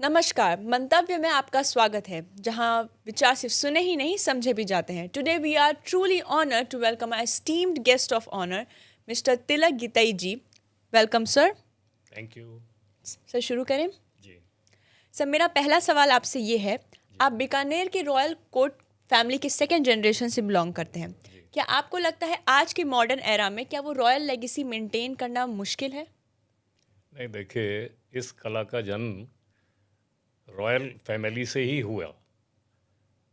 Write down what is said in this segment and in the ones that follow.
नमस्कार, मंतव्य में आपका स्वागत है, जहां विचार सिर्फ सुने ही नहीं समझे भी जाते हैं। Today we are truly honoured to welcome our esteemed guest of honour, mister Tilak Gitai ji. Welcome sir. Thank you. Sir शुरू करें। जी। सर मेरा पहला सवाल आपसे ये है, जी। आप बीकानेर के रॉयल कोर्ट फैमिली के सेकेंड जनरेशन से बिलोंग करते हैं। जी। क्या आपको लगता है आज के मॉडर्न एरा में क्या वो रॉयल लेगेसी मेंटेन करना मुश्किल है? नहीं, देखिए, इस कला का जन्म रॉयल फैमिली से ही हुआ।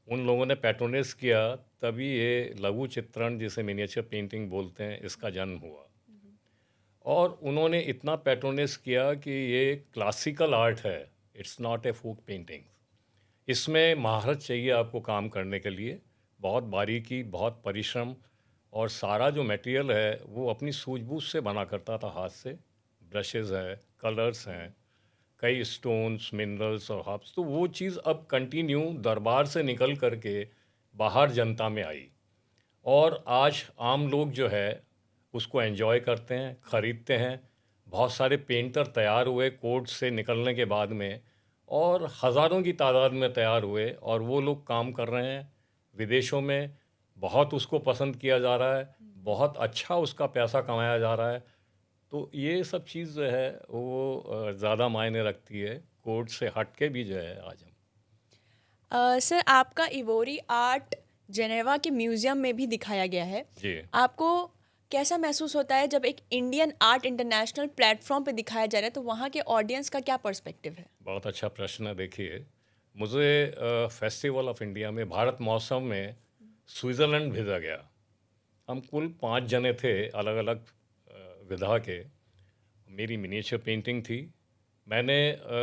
उन लोगों ने पैट्रोनेस किया, तभी ये लघु चित्रण जिसे मिनिएचर पेंटिंग बोलते हैं इसका जन्म हुआ। और उन्होंने इतना पैट्रोनेस किया कि ये क्लासिकल आर्ट है, it's not a folk painting. इसमें महारत चाहिए आपको काम करने के लिए, बहुत बारीकी, बहुत परिश्रम। और सारा जो मटेरियल है वो अपनी सूझबूझ से बना करता था, हाथ से। ब्रशेज़ हैं, कलर्स हैं, कई स्टोन्स, मिनरल्स और हर्ब्स। तो वो चीज़ अब कंटिन्यू दरबार से निकल करके बाहर जनता में आई। और आज आम लोग जो है उसको एंजॉय करते हैं, ख़रीदते हैं। बहुत सारे पेंटर तैयार हुए कोर्ट से निकलने के बाद में, और हज़ारों की तादाद में तैयार हुए, और वो लोग काम कर रहे हैं विदेशों में। बहुत उसको पसंद किया जा रहा है, बहुत अच्छा उसका पैसा कमाया जा रहा है। तो ये सब चीज़ जो है वो ज़्यादा मायने रखती है, कोर्ट से हट के भी जो है आज हम। सर आपका इवोरी आर्ट जेनेवा के म्यूजियम में भी दिखाया गया है। जी। आपको कैसा महसूस होता है जब एक इंडियन आर्ट इंटरनेशनल प्लेटफॉर्म पे दिखाया जा रहा है, तो वहाँ के ऑडियंस का क्या पर्सपेक्टिव है? बहुत अच्छा प्रश्न है। देखिए, मुझे फेस्टिवल ऑफ इंडिया में, भारत महोत्सव में स्विट्ज़रलैंड भेजा गया। हम कुल 5 जने थे, अलग अलग विधा के। मेरी मिनिएचर पेंटिंग थी। मैंने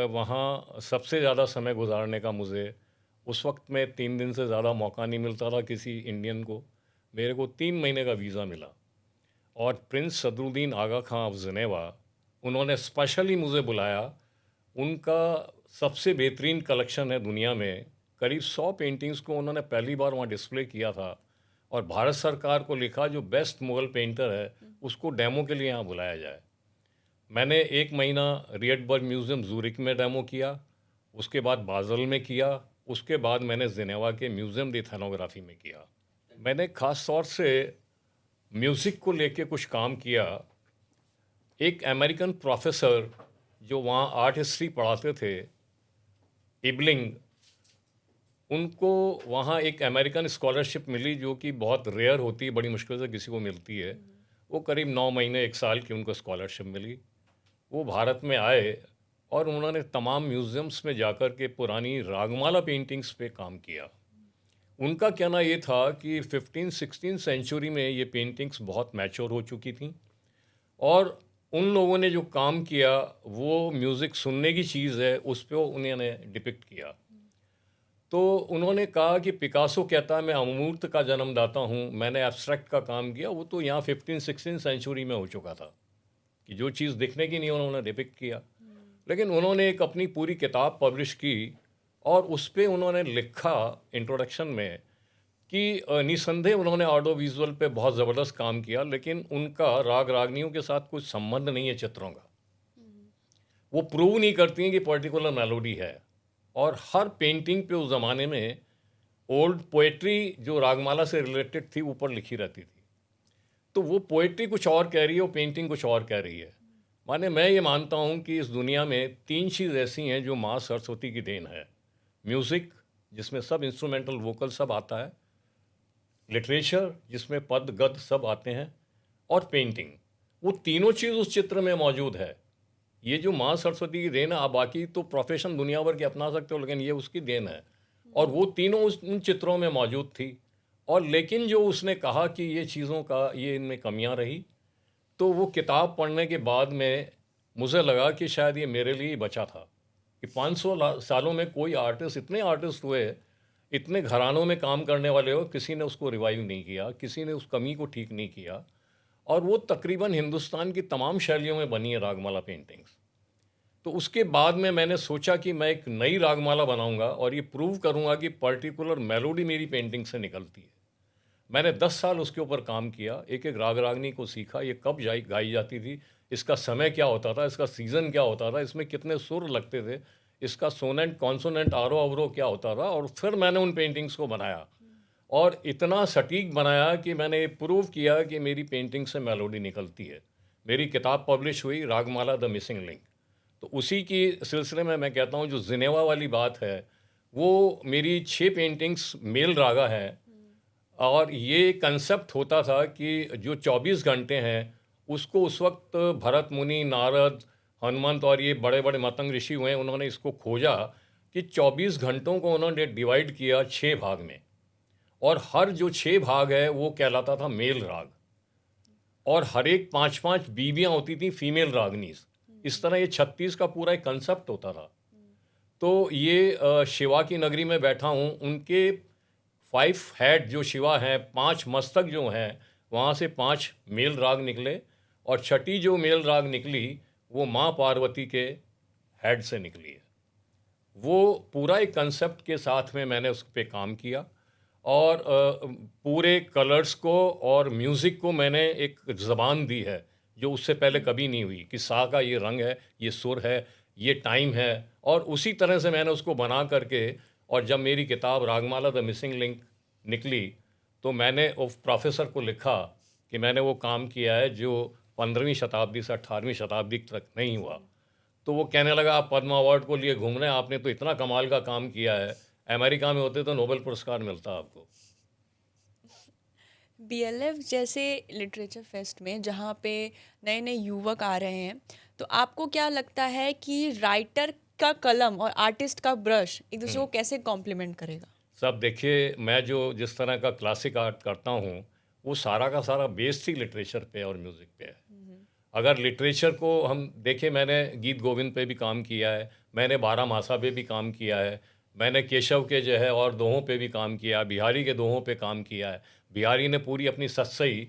वहाँ सबसे ज़्यादा समय गुजारने का, मुझे उस वक्त में 3 दिन से ज़्यादा मौका नहीं मिलता था किसी इंडियन को। मेरे को 3 महीने का वीज़ा मिला। और prince Sadruddin Aga Khan of Geneva, उन्होंने स्पेशली मुझे बुलाया। उनका सबसे बेहतरीन कलेक्शन है दुनिया में। करीब 100 पेंटिंग्स को उन्होंने पहली बार वहाँ डिस्प्ले किया था। और भारत सरकार को लिखा जो बेस्ट मुग़ल पेंटर है उसको डेमो के लिए यहाँ बुलाया जाए। मैंने 1 महीना रिएटबर्ग म्यूज़ियम ज़ूरिक में डेमो किया, उसके बाद बाज़ल में किया, उसके बाद मैंने जिनेवा के म्यूज़ियम दी थैनोग्राफी में किया। मैंने ख़ास तौर से म्यूज़िक को लेके कुछ काम किया। एक अमेरिकन प्रोफेसर जो वहाँ आर्ट हिस्ट्री पढ़ाते थे, इबलिंग, उनको वहाँ एक अमेरिकन स्कॉलरशिप मिली जो कि बहुत रेयर होती है, बड़ी मुश्किल से किसी को मिलती है। वो करीब 9 महीने 1 साल की उनको स्कॉलरशिप मिली। वो भारत में आए और उन्होंने तमाम म्यूज़ियम्स में जाकर के पुरानी रागमाला पेंटिंग्स पे काम किया। उनका कहना ये था कि 15-16 सेंचुरी में ये पेंटिंग्स बहुत मैच्योर हो चुकी थी, और उन लोगों ने जो काम किया वो म्यूज़िक सुनने की चीज़ है, उस पे उन्होंने डिपिक्ट किया। तो उन्होंने कहा कि पिकासो कहता है मैं अमूर्त का जन्मदाता हूँ, मैंने एब्स्ट्रैक्ट का काम किया। वो तो यहाँ 15-16 सेंचुरी में हो चुका था कि जो चीज़ दिखने की नहीं उन्होंने डिपिक्ट किया। लेकिन उन्होंने एक अपनी पूरी किताब पब्लिश की, और उस पे उन्होंने लिखा इंट्रोडक्शन में कि निसंदेह उन्होंने ऑडियो विजुअल पे बहुत ज़बरदस्त काम किया, लेकिन उनका राग रागनियों के साथ कुछ संबंध नहीं है चित्रों का। वो प्रूव नहीं करती हैं कि पर्टिकुलर मेलोडी है। और हर पेंटिंग पे उस ज़माने में ओल्ड पोएट्री जो रागमाला से रिलेटेड थी ऊपर लिखी रहती थी। तो वो पोएट्री कुछ और कह रही है और पेंटिंग कुछ और कह रही है। माने मैं ये मानता हूँ कि इस दुनिया में 3 चीज़ ऐसी हैं जो माँ सरस्वती की देन है। म्यूज़िक, जिसमें सब इंस्ट्रूमेंटल वोकल सब आता है, लिटरेचर जिसमें पद गद सब आते हैं, और पेंटिंग। वो तीनों चीज़ उस चित्र में मौजूद है। ये जो माँ सरस्वती की देन है, आप बाकी तो प्रोफेशन दुनिया भर के अपना सकते हो, लेकिन ये उसकी देन है। और वो तीनों उन चित्रों में मौजूद थी। और लेकिन जो उसने कहा कि ये चीज़ों का, ये इनमें कमियां रही, तो वो किताब पढ़ने के बाद में मुझे लगा कि शायद ये मेरे लिए ही बचा था कि 500 सालों में कोई आर्टिस्ट, इतने आर्टिस्ट हुए, इतने घरानों में काम करने वाले हो, किसी ने उसको रिवाइव नहीं किया, किसी ने उस कमी को ठीक नहीं किया। और वो तकरीबन हिंदुस्तान की तमाम शैलियों में बनी है रागमाला पेंटिंग्स। तो उसके बाद में मैंने सोचा कि मैं एक नई रागमाला बनाऊंगा और ये प्रूव करूंगा कि पर्टिकुलर मेलोडी मेरी पेंटिंग से निकलती है। मैंने 10 साल उसके ऊपर काम किया, एक एक राग रागनी को सीखा, ये कब गाई जाती थी, इसका समय क्या होता था, इसका सीज़न क्या होता था, इसमें कितने सुर लगते थे, इसका सोनेंट कॉन्सोनेंट आरो अवरो क्या होता था, और फिर मैंने उन पेंटिंग्स को बनाया और इतना सटीक बनाया कि मैंने प्रूव किया कि मेरी पेंटिंग से मेलोडी निकलती है। मेरी किताब पब्लिश हुई, रागमाला द मिसिंग लिंक। तो उसी की सिलसिले में मैं कहता हूँ जो जिनेवा वाली बात है, वो मेरी 6 पेंटिंग्स मेल रागा है। और ये कंसेप्ट होता था कि जो 24 घंटे हैं उसको उस वक्त भरत मुनि, नारद, हनुमंत और ये बड़े बड़े मतंग ऋषि हुए, उन्होंने इसको खोजा कि 24 घंटों को उन्होंने डिवाइड किया 6 भाग में, और हर जो 6 भाग है वो कहलाता था मेल राग, और हर एक 5-5 बीवियाँ होती थी फीमेल रागनीज। इस तरह ये 36 का पूरा एक कंसेप्ट होता था। तो ये शिवा की नगरी में बैठा हूँ, उनके 5 हेड जो शिवा हैं, 5 मस्तक जो हैं, वहाँ से 5 मेल राग निकले, और छठी जो मेल राग निकली वो माँ पार्वती के हेड से निकली है। वो पूरा एक कंसेप्ट के साथ में मैंने उस पर काम किया, और पूरे कलर्स को और म्यूज़िक को मैंने एक ज़बान दी है जो उससे पहले कभी नहीं हुई, कि सा का ये रंग है, ये सुर है, ये टाइम है, और उसी तरह से मैंने उसको बना करके। और जब मेरी किताब रागमाला द मिसिंग लिंक निकली तो मैंने उस प्रोफेसर को लिखा कि मैंने वो काम किया है जो 15वीं शताब्दी से 18वीं शताब्दी तक नहीं हुआ। तो वो कहने लगा आप पद्म अवार्ड को लिए घूम रहे हैं, आपने तो इतना कमाल का काम किया है, अमेरिका में होते तो नोबेल पुरस्कार मिलता आपको। बीएलएफ जैसे लिटरेचर फेस्ट में जहाँ पे नए नए युवक आ रहे हैं, तो आपको क्या लगता है कि राइटर का कलम और आर्टिस्ट का ब्रश एक दूसरे को कैसे कॉम्प्लीमेंट करेगा? सब देखिए, मैं जो जिस तरह का क्लासिक आर्ट करता हूँ वो सारा का सारा बेस ही लिटरेचर पे और म्यूज़िक पे है। अगर लिटरेचर को हम देखें, मैंने गीत गोविंद पे भी काम किया है, मैंने बारह मासा पे भी काम किया है, मैंने केशव के जो है और दोहों पे भी काम किया, बिहारी के दोहों पे काम किया है। बिहारी ने पूरी अपनी सत्सई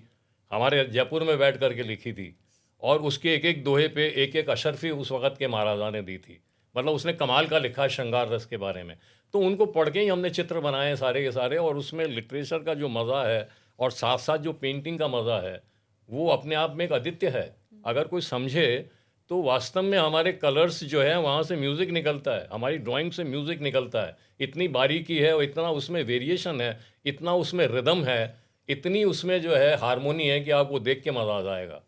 हमारे जयपुर में बैठ करके लिखी थी, और उसके एक एक दोहे पे एक एक अशर्फी उस वक़्त के महाराजा ने दी थी। मतलब उसने कमाल का लिखा है श्रृंगार रस के बारे में। तो उनको पढ़ के ही हमने चित्र बनाए हैं सारे के सारे, और उसमें लिटरेचर का जो मज़ा है और साथ साथ जो पेंटिंग का मज़ा है वो अपने आप में एक अद्वितीय है। अगर कोई समझे तो वास्तव में हमारे कलर्स जो है वहाँ से म्यूज़िक निकलता है, हमारी ड्राइंग से म्यूज़िक निकलता है। इतनी बारीकी है और इतना उसमें वेरिएशन है, इतना उसमें रिदम है, इतनी उसमें जो है हारमोनी है कि आपको देख के मज़ा आ जाएगा।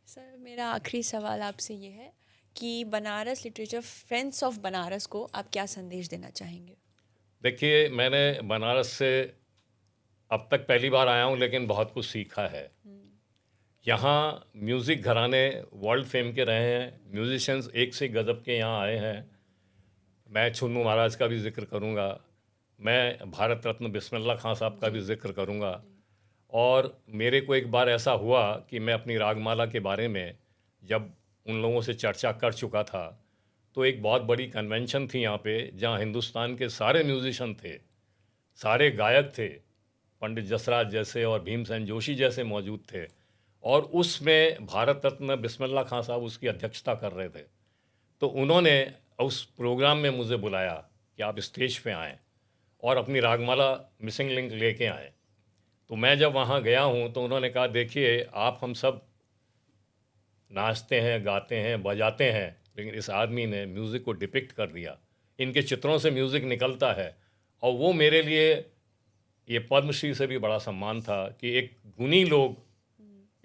सर, मेरा आखिरी सवाल आपसे ये है कि Banaras literature friends of Banaras को आप क्या संदेश देना चाहेंगे? देखिए, मैंने बनारस से अब तक पहली बार आया हूँ, लेकिन बहुत कुछ सीखा है। यहाँ म्यूज़िक घराने वर्ल्ड फेम के रहे हैं, म्यूजिशियंस एक से गज़ब के यहाँ आए हैं। मैं छुन्नू महाराज का भी जिक्र करूँगा, मैं भारत रत्न बिस्मिल्लाह खां साहब का भी जिक्र करूँगा। और मेरे को एक बार ऐसा हुआ कि मैं अपनी रागमाला के बारे में जब उन लोगों से चर्चा कर चुका था, तो एक बहुत बड़ी कन्वेंशन थी यहाँ पे, जहाँ हिंदुस्तान के सारे म्यूजिशियन थे, सारे गायक थे, पंडित जसराज जैसे और भीमसेन जोशी जैसे मौजूद थे, और उसमें भारत रत्न बिस्मिल्लाह खां साहब उसकी अध्यक्षता कर रहे थे। तो उन्होंने उस प्रोग्राम में मुझे बुलाया कि आप स्टेज पे आएँ और अपनी रागमाला मिसिंग लिंक लेके आएँ। तो मैं जब वहाँ गया हूँ तो उन्होंने कहा, देखिए आप हम सब नाचते हैं, गाते हैं, बजाते हैं, लेकिन इस आदमी ने म्यूज़िक को डिपिक्ट कर दिया, इनके चित्रों से म्यूज़िक निकलता है। और वो मेरे लिए ये पद्मश्री से भी बड़ा सम्मान था कि एक गुणी लोग,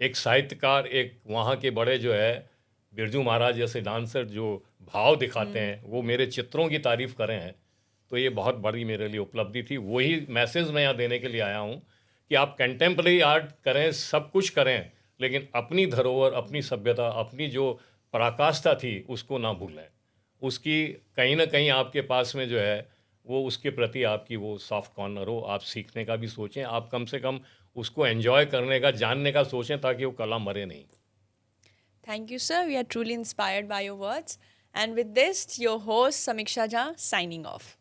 एक साहित्यकार, एक वहाँ के बड़े जो है बिरजू महाराज जैसे डांसर जो भाव दिखाते हैं, वो मेरे चित्रों की तारीफ़ करें हैं। तो ये बहुत बड़ी मेरे लिए उपलब्धि थी। वही मैसेज मैं यहाँ देने के लिए आया हूँ कि आप कंटेम्प्रेरी आर्ट करें, सब कुछ करें, लेकिन अपनी धरोहर, अपनी सभ्यता, अपनी जो पराकाष्ठा थी उसको ना भूलें। उसकी कहीं ना कहीं आपके पास में जो है वो उसके प्रति आपकी वो सॉफ्ट कॉर्नर हो। आप सीखने का भी सोचें, आप कम से कम उसको एंजॉय करने का, जानने का सोचें, ताकि वो कला मरे नहीं। Thank you, sir. We are truly inspired by your words. And with this, your host, Samiksha Jha, signing off.